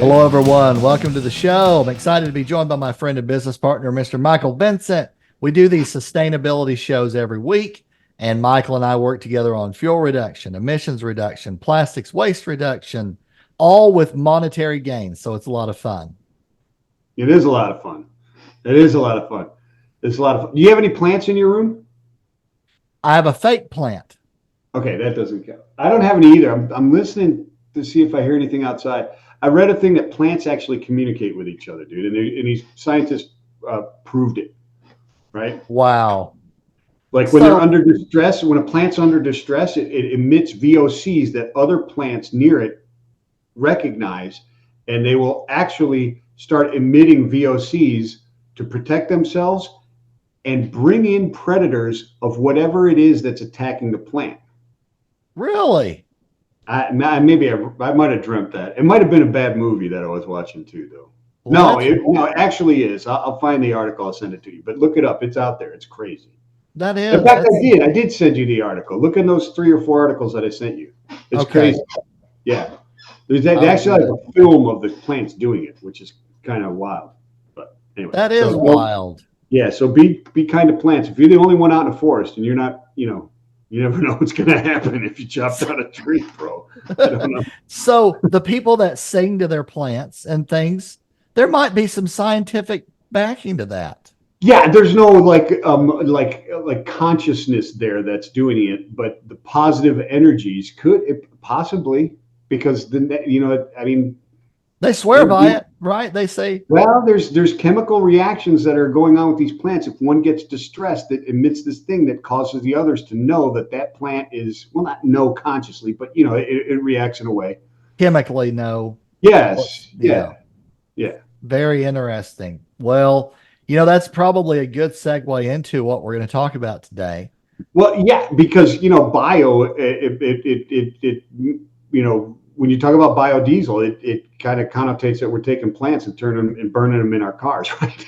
Hello, everyone. Welcome to the show. I'm excited to be joined by my friend and business partner, Mr. Michael Vincent. We do these sustainability shows every week, and Michael and I work together on fuel reduction, emissions reduction, plastics waste reduction, all with monetary gains. So it's a lot of fun. It is a lot of fun. It is a lot of fun. It's a lot of fun. Do you have any plants in your room? I have a fake plant. Okay, that doesn't count. I don't have any either. I'm listening to see if I hear anything outside. I read a thing that plants actually communicate with each other, dude, and these scientists proved it, right? Wow. Like when they're under distress, when a plant's under distress, it emits VOCs that other plants near it recognize, and they will actually start emitting VOCs to protect themselves and bring in predators of whatever it is that's attacking the plant. Really? I might have dreamt that. It might have been a bad movie that I was watching too, though. Well, No, it actually is. I'll find the article. I'll send it to you. But look it up. It's out there. It's crazy. That is. In fact, I did send you the article. Look at those 3 or 4 articles that I sent you. It's crazy. Yeah. There's actually like a film of the plants doing it, which is kind of wild. But anyway. That is wild. Yeah. So be kind to plants. If you're the only one out in the forest and you're not, you never know what's going to happen if you chop down a tree, bro. I don't know. So the people that sing to their plants and things, there might be some scientific backing to that. Yeah, there's no like consciousness there that's doing it, but the positive energies could possibly, because they swear by it, right? They say, well, there's chemical reactions that are going on with these plants. If one gets distressed, it emits this thing that causes the others to know that plant is, well, not know consciously, but it reacts in a way. Chemically, no. Yes. Yeah. Very interesting. Well, that's probably a good segue into what we're going to talk about today. Well, yeah, because bio, when you talk about biodiesel, it kind of connotates that we're taking plants and turning them and burning them in our cars, right?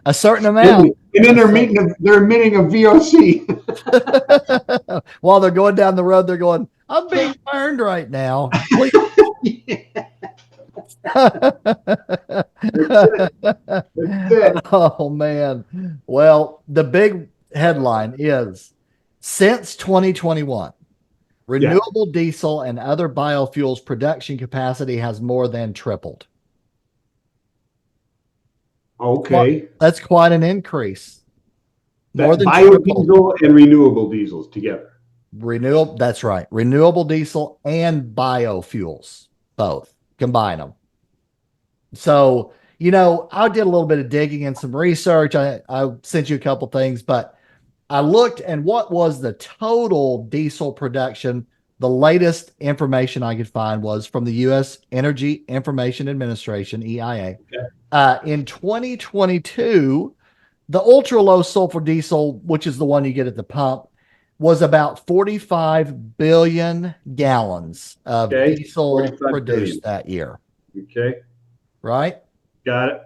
A certain amount. And then they're emitting a VOC. While they're going down the road, they're going, I'm being burned right now. Please. That's it. Oh, man. Well, the big headline is, since 2021, renewable diesel and other biofuels production capacity has more than tripled. Okay. That's quite an increase. More than biodiesel and renewable diesels together. That's right. Renewable diesel and biofuels, both. Combine them. So, I did a little bit of digging and some research. I sent you a couple things, but I looked and what was the total diesel production. The latest information I could find was from the U.S. Energy Information Administration, EIA. Okay. In 2022, the ultra low sulfur diesel, which is the one you get at the pump, was about 45 billion gallons of diesel produced that year. Okay. Right? Got it.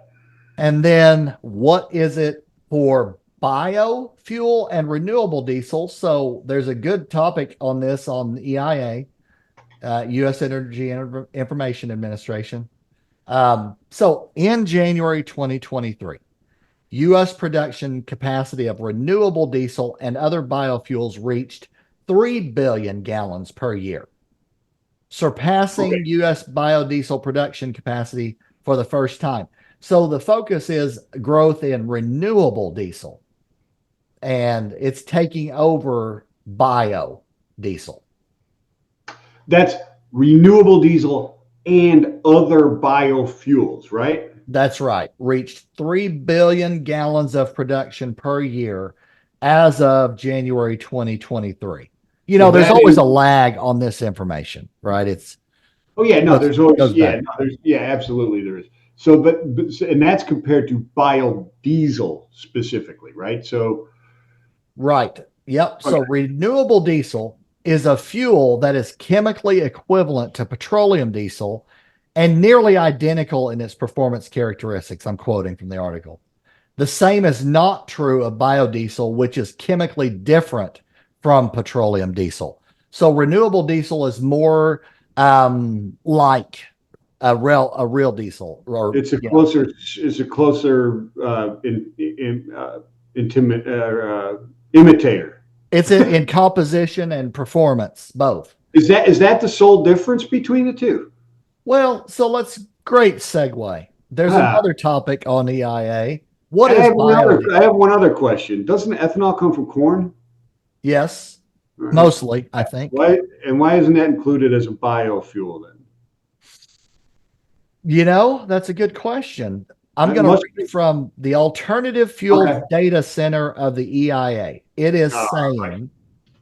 And then what is it for biofuel and renewable diesel? So there's a good topic on this on the EIA, U.S. Energy Information Administration. So in January 2023, U.S. production capacity of renewable diesel and other biofuels reached 3 billion gallons per year, surpassing U.S. biodiesel production capacity for the first time. So the focus is growth in renewable diesel, and it's taking over biodiesel. That's renewable diesel and other biofuels, right? That's right. Reached 3 billion gallons of production per year as of January 2023. There's always a lag on this information, right? There's always, absolutely there is. So, and that's compared to biodiesel specifically, right? So, right. Yep. Okay. So renewable diesel is a fuel that is chemically equivalent to petroleum diesel and nearly identical in its performance characteristics. I'm quoting from the article. The same is not true of biodiesel, which is chemically different from petroleum diesel. So renewable diesel is more like a real diesel, or It's a closer intimate imitator. it's in composition and performance both. Is that the sole difference between the two? Well, so great segue. There's Ah, another topic on EIA. What is I biodiesel? have one other question. Doesn't ethanol come from corn? Yes, All right. mostly, I think. Why isn't that included as a biofuel then? That's a good question. I'm That going to must read be. from the Alternative Fuels Okay. Data Center of the EIA. It is Right. saying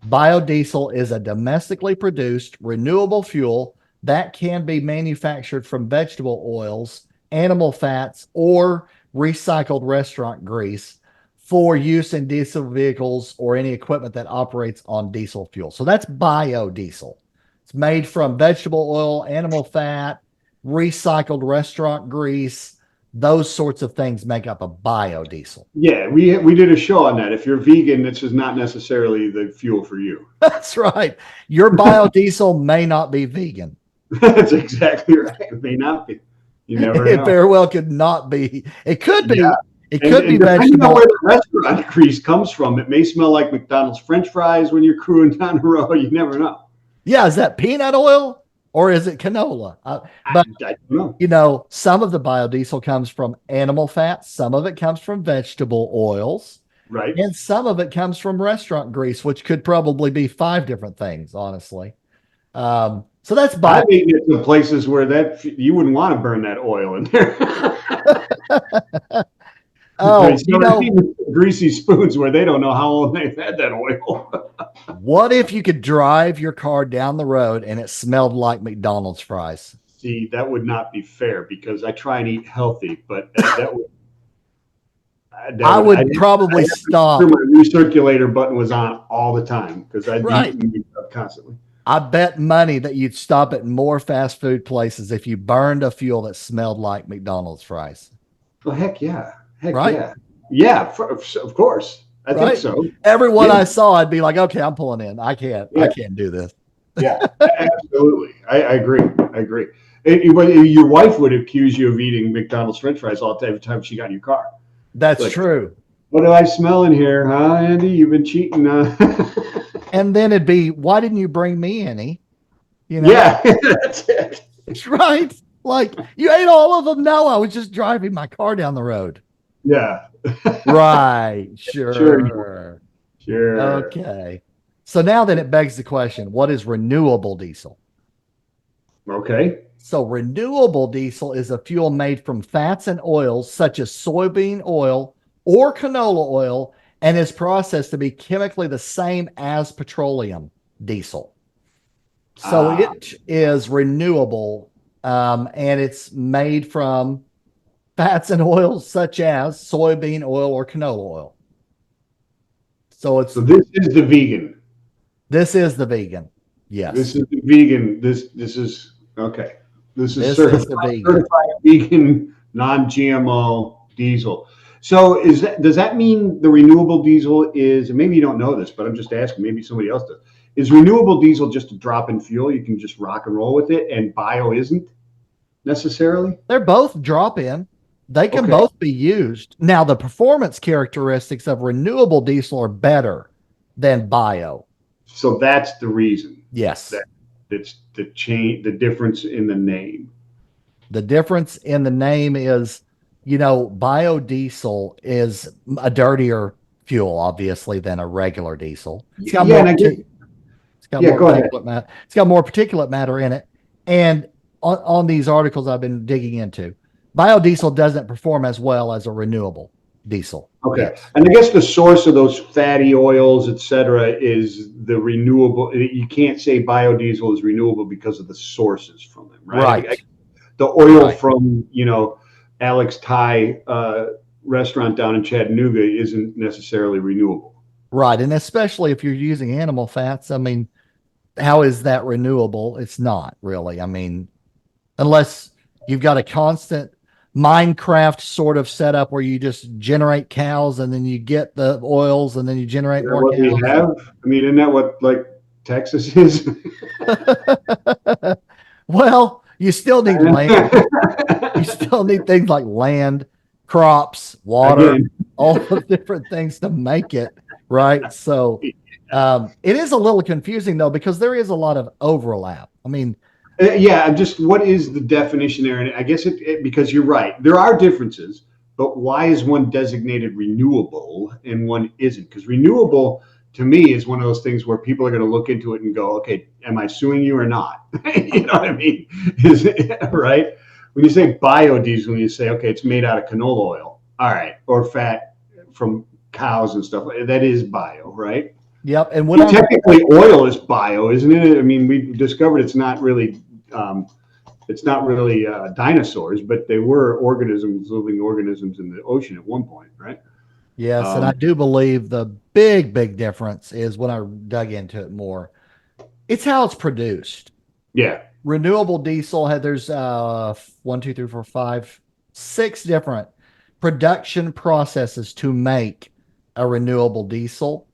biodiesel is a domestically produced renewable fuel that can be manufactured from vegetable oils, animal fats, or recycled restaurant grease for use in diesel vehicles or any equipment that operates on diesel fuel. So that's biodiesel. It's made from vegetable oil, animal fat, recycled restaurant grease. Those sorts of things make up a biodiesel. Yeah, we did a show on that. If you're vegan, this is not necessarily the fuel for you. That's right. Your biodiesel may not be vegan. That's exactly right. It may not be. You never It know. very well could not be. It could Yeah. be. It And, could be and depending on vegetable. where the restaurant grease comes from, it may smell like McDonald's French fries when you're crewing down the road. You never know. Yeah, is that peanut oil or is it canola? But I don't know. some of the biodiesel comes from animal fat, some of it comes from vegetable oils, Right. and some of it comes from restaurant grease, which could probably be five different things, honestly. So that's bio. I've eaten it in places where that you wouldn't want to burn that oil in there. Oh, I've eaten greasy spoons where they don't know how long they've had that oil. what if you could drive your car down the road and it smelled like McDonald's fries? See, that would not be fair because I try and eat healthy, but that would. I would probably stop. My recirculator button was on all the time because I'd be Right. eating constantly. I bet money that you'd stop at more fast food places if you burned a fuel that smelled like McDonald's fries. Well, heck yeah. Heck Right? yeah. Yeah, of course. I think Right? so. Everyone Yeah. I saw, I'd be like, okay, I'm pulling in. I can't Yeah. do this. Yeah, absolutely. I agree. I agree. Your wife would accuse you of eating McDonald's French fries all the time every time she got in your car. That's Like, true. what do I smell in here, huh, Andy? You've been cheating. And then it'd be, why didn't you bring me any? Yeah, that's it. Right? Like, you ate all of them? No, I was just driving my car down the road. Yeah. Right. Sure. Sure. Okay. So now then it begs the question, what is renewable diesel? Okay. So renewable diesel is a fuel made from fats and oils such as soybean oil or canola oil and is processed to be chemically the same as petroleum diesel. So it is renewable, and it's made from fats and oils such as soybean oil or canola oil. So this is the vegan. This is the vegan. Yes. This is the vegan. This is okay. This is certified vegan, non-GMO diesel. So does that mean the renewable diesel is, and maybe you don't know this, but I'm just asking, maybe somebody else does. Is renewable diesel just a drop in fuel? You can just rock and roll with it, and bio isn't necessarily? They're both drop in. They can both be used. Now, the performance characteristics of renewable diesel are better than bio. So that's the reason. Yes. It's the difference in the name. The difference in the name is, biodiesel is a dirtier fuel, obviously, than a regular diesel. It's got more particulate matter in it. And on these articles I've been digging into, biodiesel doesn't perform as well as a renewable diesel. Okay. Yes. And I guess the source of those fatty oils, et cetera, is the renewable. You can't say biodiesel is renewable because of the sources from them, right? Right. The oil from, Alex Thai restaurant down in Chattanooga isn't necessarily renewable. Right. And especially if you're using animal fats, I mean, how is that renewable? It's not really. I mean, unless you've got a constant Minecraft sort of setup where you just generate cows and then you get the oils and then you generate more what cows. We have? I mean, isn't that what Texas is? Well, You still need land. You still need things like land, crops, water, Again, all the different things to make it, right? So it is a little confusing though, because there is a lot of overlap. I mean, yeah, I'm just what is the definition there? And I guess because you're right, there are differences, but why is one designated renewable and one isn't? Because renewable to me is one of those things where people are going to look into it and go, okay, am I suing you or not? You know what I mean? Is it, right? When you say biodiesel, when you say, okay, it's made out of canola oil, all right, or fat from cows and stuff, that is bio, right? yep. And when Technically, oil is bio, isn't it? I mean, we discovered um, it's not really dinosaurs, but they were organisms, living organisms in the ocean at one point, right? yes, and I Um, do believe the big difference is when I dug into it more, it's how it's produced. yeah. Renewable diesel had there's one, two, three, four, five, six different production processes to make a renewable diesel.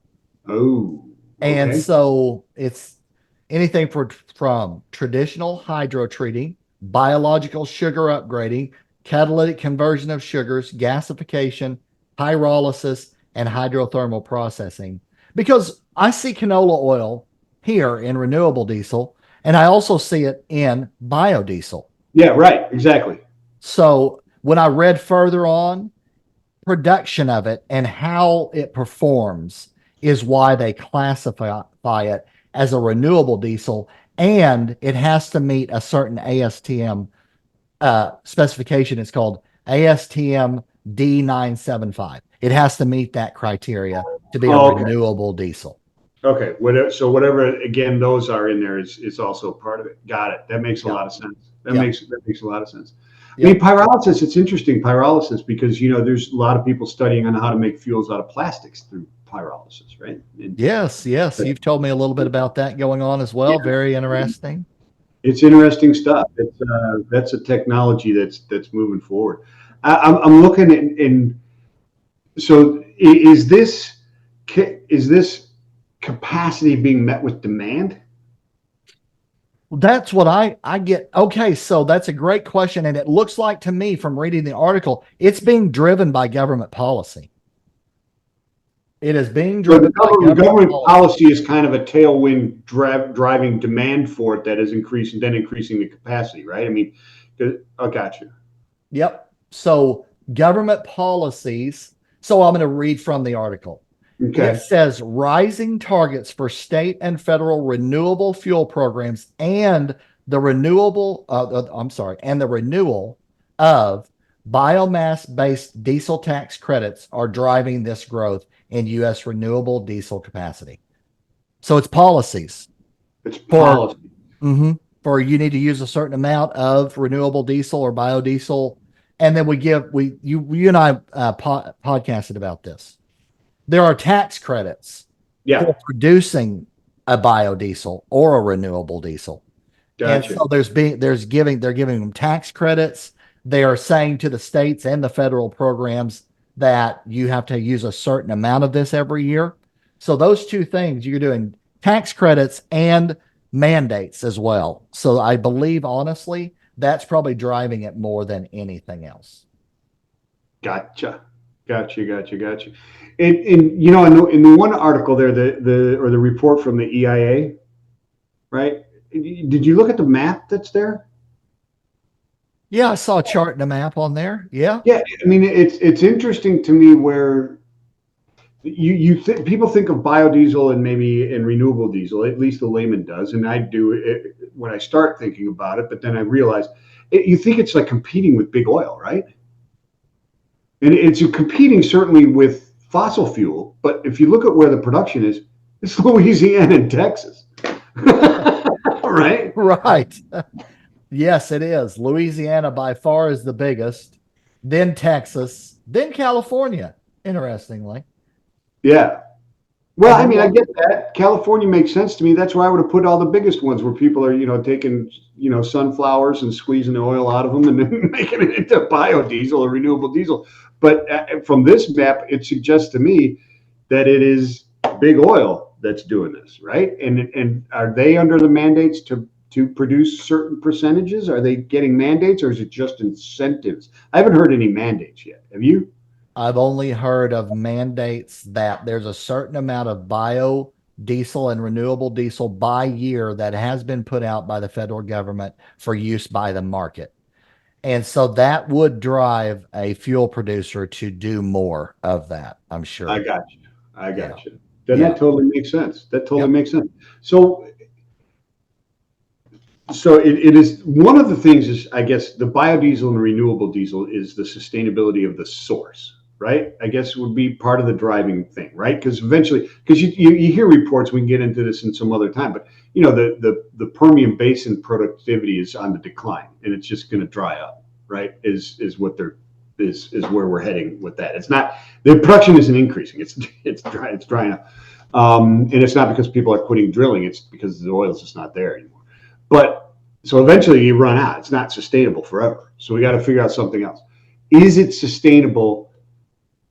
Oh, And okay. so it's anything from traditional hydro treating, biological sugar upgrading, catalytic conversion of sugars, gasification, pyrolysis, and hydrothermal processing. Because I see canola oil here in renewable diesel, and I also see it in biodiesel. Yeah, right. Exactly. So when I read further on, production of it and how it performs is why they classify it as a renewable diesel, and it has to meet a certain ASTM specification. It's called ASTM D975. It has to meet that criteria to be a Oh, okay. renewable diesel. Okay. Whatever. So whatever again those are in there is also part of it. Got it. That makes a Yep. lot of sense. Yep. That makes a lot of sense. I mean, Yep. pyrolysis. It's interesting pyrolysis because there's a lot of people studying on how to make fuels out of plastics through pyrolysis, right? And Yes. Yes. You've told me a little bit about that going on as well. yeah, Very interesting. it's interesting stuff. That's a technology that's moving forward. I'm looking at in so is this capacity being met with demand? That's what I get. Okay, so that's a great question. And it looks like to me from reading the article, it's being driven by government policy. It is being So driven by government government policy. policy is kind of a tailwind driving demand for it that is increasing, then increasing the capacity, right? I mean, I got you. Yep. So government policies. So I'm going to read from the article. It Okay. says rising targets for state and federal renewable fuel programs and the and the renewal of biomass-based diesel tax credits are driving this growth in U.S. renewable diesel capacity. So it's policies It's for policy. for you need to use a certain amount of renewable diesel or biodiesel, and then you and I podcasted about this. There are tax credits Yeah. for producing a biodiesel or a renewable diesel. And Gotcha. so they're giving them tax credits. They are saying to the states and the federal programs that you have to use a certain amount of this every year. So those two things, you're doing tax credits and mandates as well. So I believe honestly, that's probably driving it more than anything else. Gotcha. Gotcha. And in the one article there, the report from the EIA, right? Did you look at the map that's there? Yeah, I saw a chart and a map on there. Yeah. Yeah, I mean it's interesting to me where people think of biodiesel and maybe in renewable diesel, at least the layman does, and I do it when I start thinking about it. But then I realize you think it's like competing with big oil, right? And it's competing certainly with fossil fuel. But if you look at where the production is, it's Louisiana and Texas, right? Right. Yes, it is. Louisiana by far is the biggest, then Texas, then California, interestingly. Yeah. Well, And I then mean, I what? get that. California makes sense to me. That's where I would have put all the biggest ones where people are, taking, sunflowers and squeezing the oil out of them and then making it into biodiesel or renewable diesel. But from this map, it suggests to me that it is big oil that's doing this, right? And are they under the mandates to produce certain percentages? Are they getting mandates, or is it just incentives? I haven't heard any mandates yet. Have you? I've only heard of mandates that there's a certain amount of biodiesel and renewable diesel by year that has been put out by the federal government for use by the market. And so that would drive a fuel producer to do more of that, I'm I sure. got you. I Yeah. got you. Then Yeah. that totally makes sense. That totally Yep. makes sense. So, it is one of the things is, I guess, the biodiesel and renewable diesel is the sustainability of the source, right? I guess would be part of the driving thing, right? Because eventually, because you hear reports, we can get into this in some other time, but the Permian Basin productivity is on the decline, and it's just going to dry up, right? Is what they're is where we're heading with that. It's not, the production isn't increasing. It's drying up, and it's not because people are quitting drilling. It's because the oil's just not there anymore. But so eventually you run out. It's not sustainable forever. So we got to figure out something else. Is it sustainable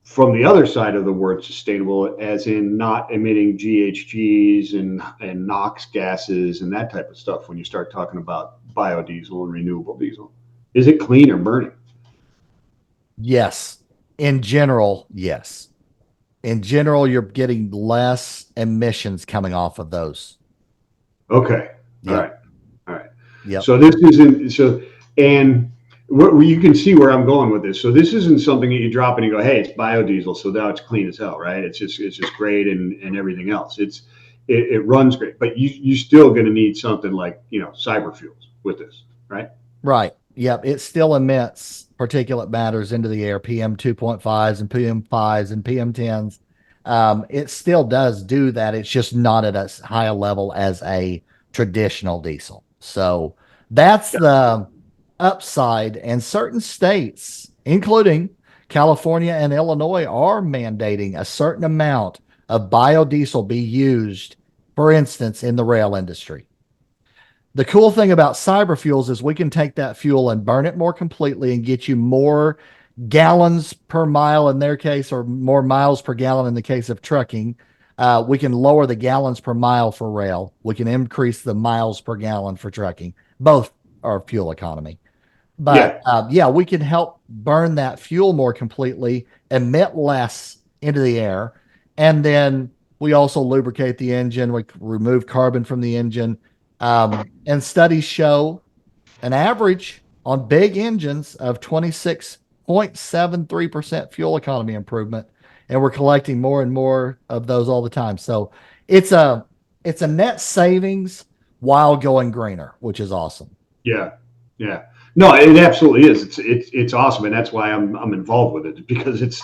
from the other side of the word sustainable, as in not emitting GHGs and NOx gases and that type of stuff when you start talking about biodiesel and renewable diesel? Is it clean or burning? Yes. In general, yes. In general, you're getting less emissions coming off of those. Okay. All right. Yep. All right. Yep. So this isn't so, and you can see where I'm going with this. So this isn't something that you drop in and go, hey, it's biodiesel, so now it's clean as hell, right? It's just great and everything else. It runs great, but you still going to need something like cyber fuels with this, right? Right. Yep. It still emits particulate matters into the air, PM 2.5s and PM5s and PM10s. It still does do that. It's just not at as high a level as a traditional diesel. So that's Yeah. the upside. And certain states, including California and Illinois, are mandating a certain amount of biodiesel be used, for instance, in the rail industry. The cool thing about cyber fuels is we can take that fuel and burn it more completely and get you more gallons per mile in their case, or more miles per gallon in the case of trucking. We can lower the gallons per mile for rail. We can increase the miles per gallon for trucking. Both are fuel economy. But Yeah. yeah, we can help burn that fuel more completely, emit less into the air, and then we also lubricate the engine. We remove carbon from the engine. And studies show an average on big engines of 26.73% fuel economy improvement. And we're collecting more and more of those all the time. So it's a it's a net savings while going greener, which is awesome. Yeah. Yeah. No, it absolutely is. It's awesome, and that's why I'm involved with it, because it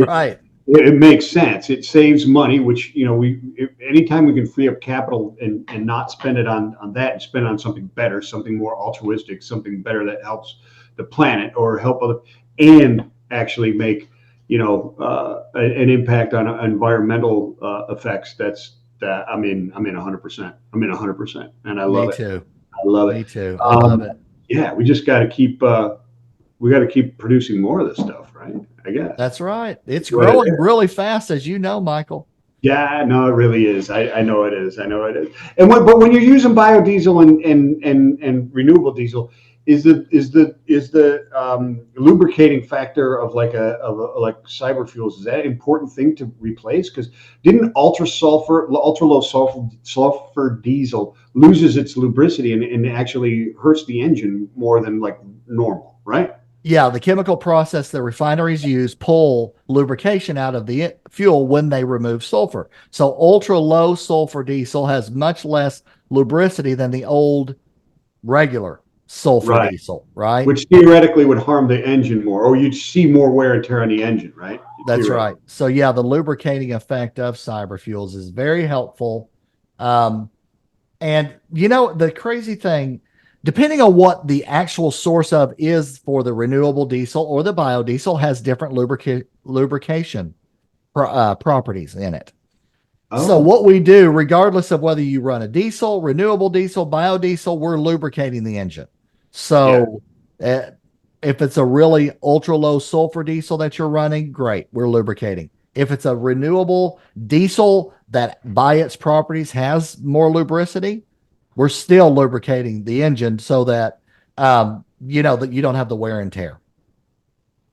Right. it makes sense. It saves money, which anytime we can free up capital and not spend it on that and spend it on something better, something more altruistic, something better that helps the planet or help other, and actually make an impact on environmental effects. That I'm in 100%. I'm in 100%, and I Me love it. too. I love it. Me too. I love Um, it. yeah, we just got to keep producing more of this stuff, right? I guess. That's right. It's That's what it growing is. really fast, as you know, Michael. Yeah, no, it really is. I know it is. I know it is. But when you're using biodiesel and renewable diesel, is the lubricating factor of like cyber fuels, is that an important thing to replace? Because didn't ultra low sulfur diesel loses its lubricity and actually hurts the engine more than like normal, right? Yeah, the chemical process that refineries use pull lubrication out of the fuel when they remove sulfur. So ultra low sulfur diesel has much less lubricity than the old regular sulfur Right. diesel, right? Which theoretically would harm the engine more, or you'd see more wear and tear on the engine, right? That's right. Theoretically. So yeah, the lubricating effect of cyber fuels is very helpful. Um, And the crazy thing, depending on what the actual source of is for the renewable diesel or the biodiesel, has different lubrication properties in it. So Oh, what we do, regardless of whether you run a diesel, renewable diesel, biodiesel, we're lubricating the engine. yeah, So uh, if it's a really ultra low sulfur diesel that you're running, great, we're lubricating. If it's a renewable diesel that by its properties has more lubricity, we're still lubricating the engine so that, that you don't have the wear and tear.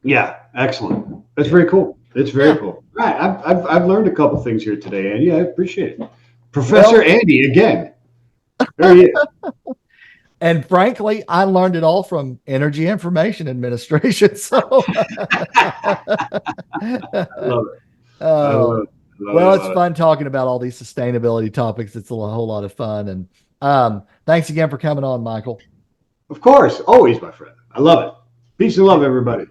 Yeah, excellent. That's very cool. It's very cool. All right, I've learned a couple things here today, Andy. I appreciate it. Professor Andy again. There he is. And frankly, I learned it all from Energy Information Administration. So, I love it. I oh, love it. well, it's fun talking about all these sustainability topics. It's a whole lot of fun. And thanks again for coming on, Michael. Of course, always, my friend. I love it. Peace and love, everybody.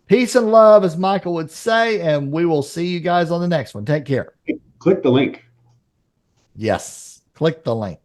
Peace and love, as Michael would say, and we will see you guys on the next one. Take care. Click the link. Yes, click the link.